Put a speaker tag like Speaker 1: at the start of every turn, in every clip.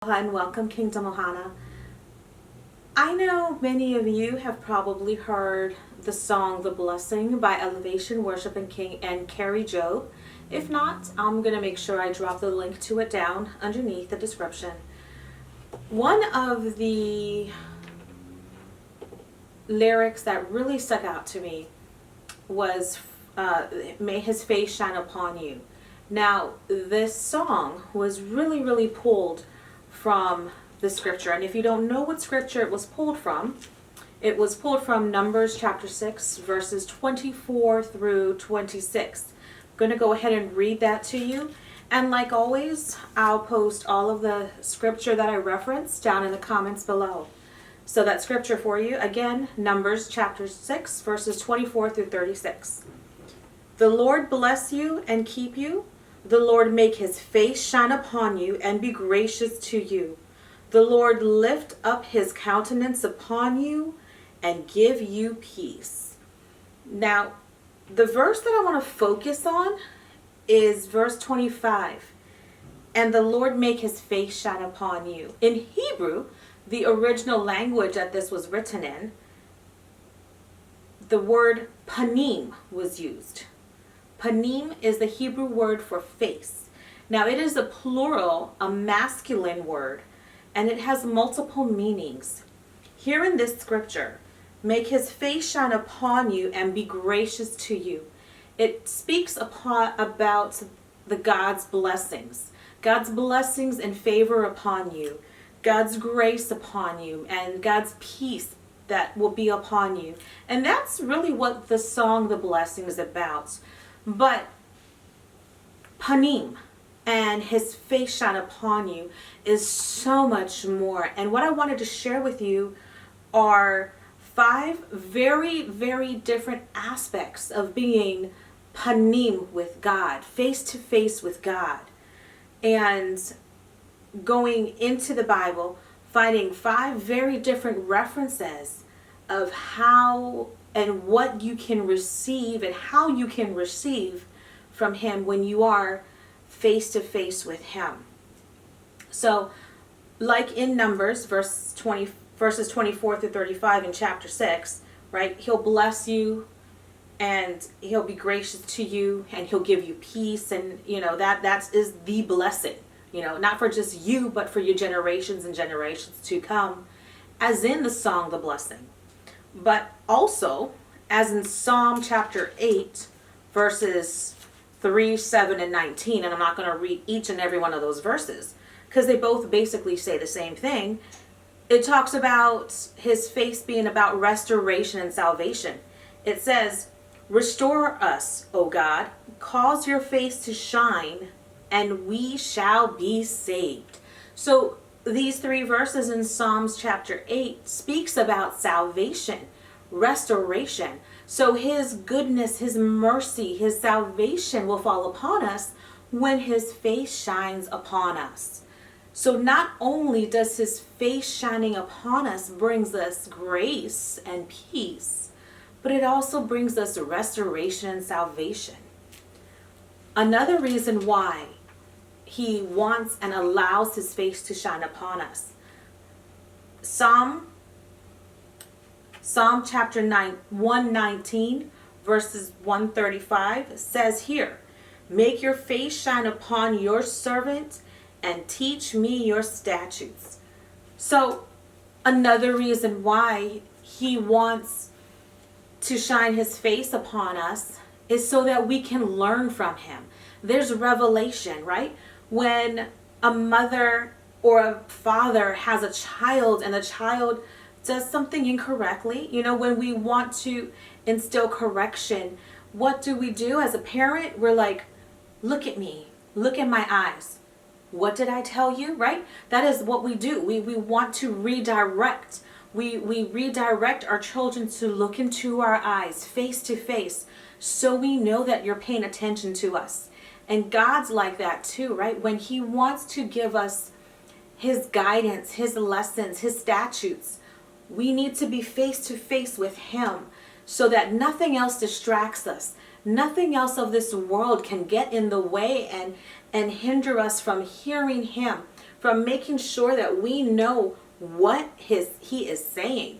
Speaker 1: Aloha and welcome, Kingdom Ohana. I know many of you have probably heard the song The Blessing by Elevation Worship and Kari Jobe. If not, I'm going to make sure I drop the link to it down underneath the description. One of the lyrics that really stuck out to me was, may his face shine upon you. Now, this song was really pulled from the scripture. And if you don't know what scripture it was pulled from Numbers chapter 6, verses 24 through 26. I'm going to go ahead and read that to you. And like always, I'll post all of the scripture that I referenced down in the comments below. So that scripture for you, again, Numbers chapter 6, verses 24 through 36. The Lord bless you and keep you. The Lord make his face shine upon you and be gracious to you. The Lord lift up his countenance upon you and give you peace. Now, the verse that I want to focus on is verse 25. And the Lord make his face shine upon you. In Hebrew, the original language that this was written in, the word Panim was used. Panim is the Hebrew word for face. Now it is a plural, a masculine word, and it has multiple meanings. Here in this scripture, make his face shine upon you and be gracious to you. It speaks about the God's blessings and favor upon you, God's grace upon you, and God's peace that will be upon you. And that's really what the song The Blessing is about. But Panim and his face shine upon you is so much more. And what I wanted to share with you are 5 very different aspects of being Panim with God, face to face with God. And going into the Bible, finding 5 very different references of how and what you can receive and how you can receive from him when you are face to face with him. So, like in Numbers, verses 24 through 35 in chapter 6, right? He'll bless you and he'll be gracious to you and he'll give you peace, and that is the blessing. Not for just you, but for your generations and generations to come, as in the song The Blessing. But also, as in Psalm chapter 8, verses 3, 7, and 19, and I'm not going to read each and every one of those verses, because they both basically say the same thing. It talks about his face being about restoration and salvation. It says, restore us, O God, cause your face to shine, and we shall be saved. So these 3 verses in Psalms chapter 8 speaks about salvation, restoration. So his goodness, his mercy, his salvation will fall upon us when his face shines upon us. So not only does his face shining upon us brings us grace and peace, but it also brings us restoration and salvation. Another reason why he wants and allows his face to shine upon us. Psalm chapter 119, verses 135 says here, make your face shine upon your servant and teach me your statutes. So another reason why he wants to shine his face upon us is so that we can learn from him. There's revelation, right? When a mother or a father has a child and the child does something incorrectly, when we want to instill correction, what do we do as a parent? We're like, look at me, look in my eyes. What did I tell you, right? That is what we do. We want to redirect. We redirect our children to look into our eyes, face to face, so we know that you're paying attention to us. And God's like that too, right? When he wants to give us his guidance, his lessons, his statutes, we need to be face to face with him so that nothing else distracts us. Nothing else of this world can get in the way and hinder us from hearing him, from making sure that we know what he is saying.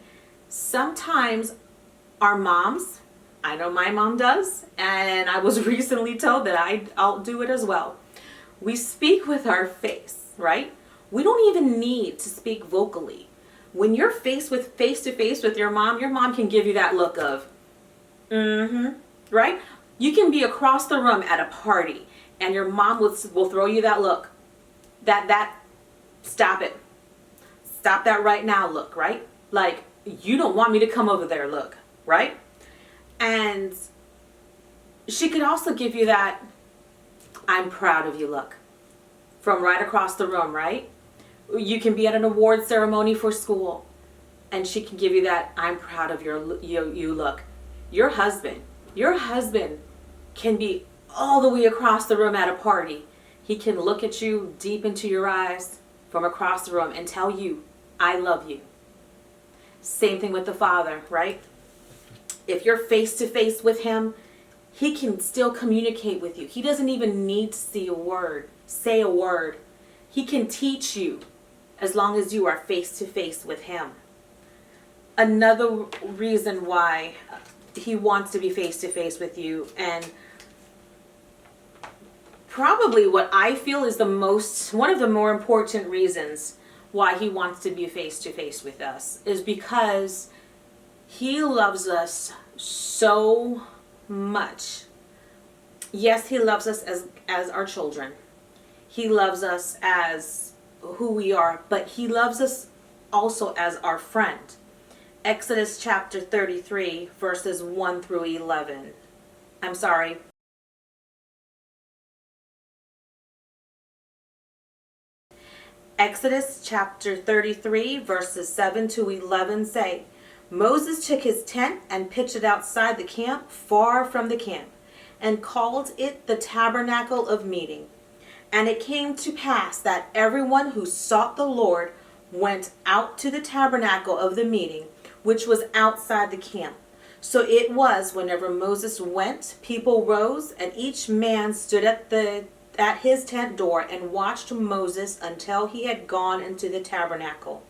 Speaker 1: Sometimes our moms, I know my mom does, and I was recently told that I'll do it as well. We speak with our face, right? We don't even need to speak vocally. When you're face to face with your mom can give you that look of, right? You can be across the room at a party and your mom will throw you that look. That stop it. Stop that right now look, right? Like, you don't want me to come over there look, right? And she could also give you that I'm proud of you look from right across the room, right? You can be at an award ceremony for school and she can give you that I'm proud of you look. Your husband can be all the way across the room at a party. He can look at you deep into your eyes from across the room and tell you, I love you. Same thing with the father, right? If you're face to face with him, he can still communicate with you. He doesn't even need to say a word. He can teach you as long as you are face to face with him. Another reason why he wants to be face to face with you, and probably what I feel is one of the more important reasons why he wants to be face to face with us, is because he loves us so much. Yes, he loves us as our children. He loves us as who we are, but he loves us also as our friend. Exodus chapter 33, verses 1 through 11. Exodus chapter 33, verses 7 to 11 say, Moses took his tent and pitched it outside the camp, far from the camp, and called it the tabernacle of meeting. And it came to pass that everyone who sought the Lord went out to the tabernacle of the meeting, which was outside the camp. So it was, whenever Moses went, people rose, and each man stood at his tent door and watched Moses until he had gone into the tabernacle.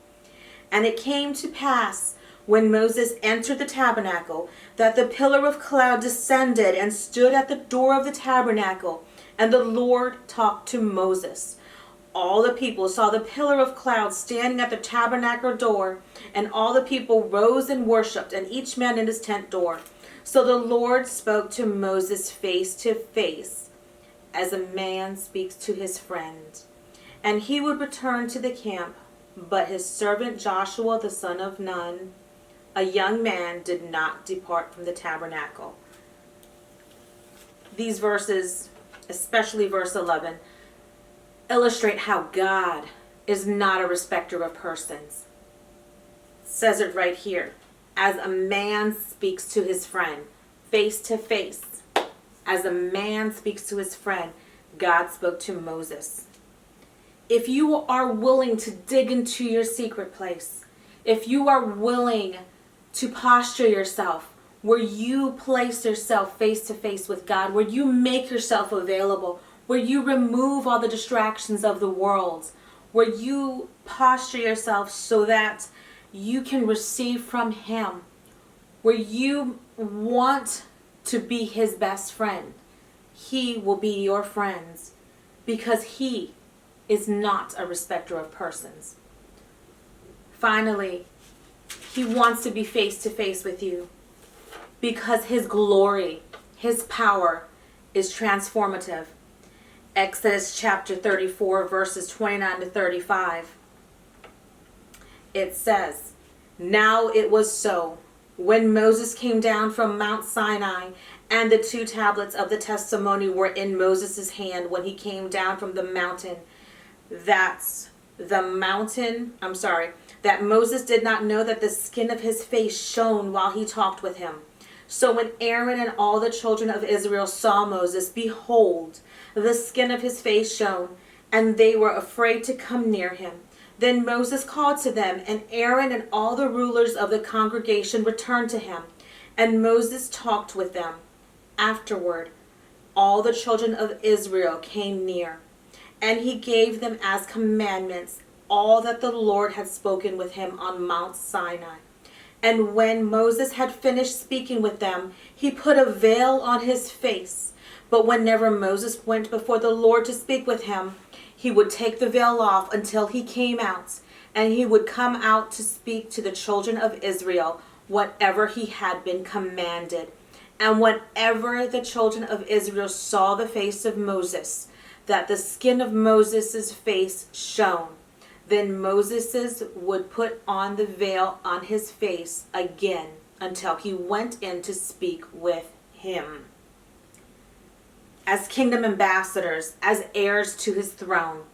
Speaker 1: And it came to pass, when Moses entered the tabernacle, that the pillar of cloud descended and stood at the door of the tabernacle, and the Lord talked to Moses. All the people saw the pillar of cloud standing at the tabernacle door, and all the people rose and worshipped, and each man in his tent door. So the Lord spoke to Moses face to face, as a man speaks to his friend. And he would return to the camp, but his servant Joshua the son of Nun, a young man, did not depart from the tabernacle. These verses, especially verse 11, illustrate how God is not a respecter of persons. It says it right here. As a man speaks to his friend, face to face. As a man speaks to his friend, God spoke to Moses. If you are willing to dig into your secret place, if you are willing to posture yourself where you place yourself face to face with God, where you make yourself available, where you remove all the distractions of the world, where you posture yourself so that you can receive from him, where you want to be his best friend, he will be your friend, because he is not a respecter of persons. Finally, he wants to be face to face with you because his glory, his power is transformative. Exodus chapter 34, verses 29 to 35. It says, Now it was so, when Moses came down from Mount Sinai, and the 2 tablets of the testimony were in Moses' hand when he came down from the mountain, that Moses did not know that the skin of his face shone while he talked with him. So when Aaron and all the children of Israel saw Moses, behold, the skin of his face shone, and they were afraid to come near him. Then Moses called to them, and Aaron and all the rulers of the congregation returned to him, and Moses talked with them. Afterward, all the children of Israel came near, And he gave them as commandments all that the Lord had spoken with him on Mount Sinai. And when Moses had finished speaking with them, he put a veil on his face. But whenever Moses went before the Lord to speak with him, he would take the veil off until he came out, and he would come out to speak to the children of Israel whatever he had been commanded. And whenever the children of Israel saw the face of Moses, that the skin of Moses' face shone, then Moses would put on the veil on his face again until he went in to speak with him. As kingdom ambassadors, as heirs to his throne,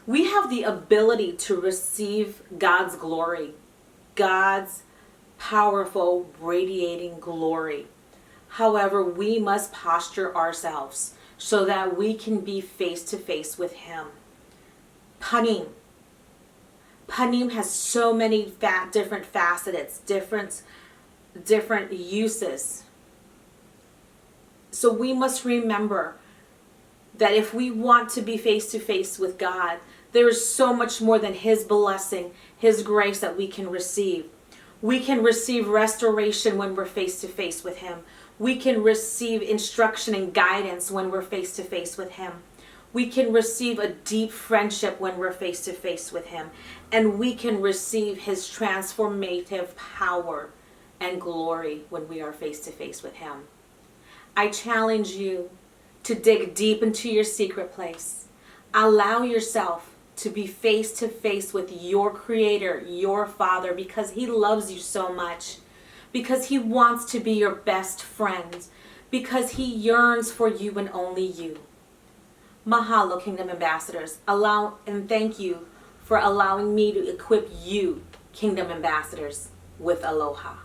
Speaker 1: we have the ability to receive God's glory, God's powerful, radiating glory. However, we must posture ourselves so that we can be face to face with him. Panim. Panim has so many different facets, different uses. So we must remember that if we want to be face to face with God, there is so much more than his blessing, his grace that we can receive. We can receive restoration when we're face to face with him. We can receive instruction and guidance when we're face to face with him. We can receive a deep friendship when we're face to face with him. And we can receive his transformative power and glory when we are face to face with him. I challenge you to dig deep into your secret place. Allow yourself to be face to face with your Creator, your Father, because he loves you so much. Because he wants to be your best friend. Because he yearns for you and only you. Mahalo, Kingdom Ambassadors. And thank you for allowing me to equip you, Kingdom Ambassadors, with Aloha.